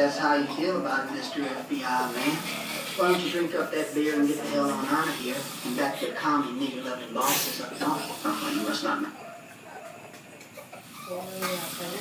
that's how you feel about it, Mr. FBI man. Why don't you drink up that beer and get the hell on out of here and back to the commie nigger-loving bosses up north? You must not know. Wala pala.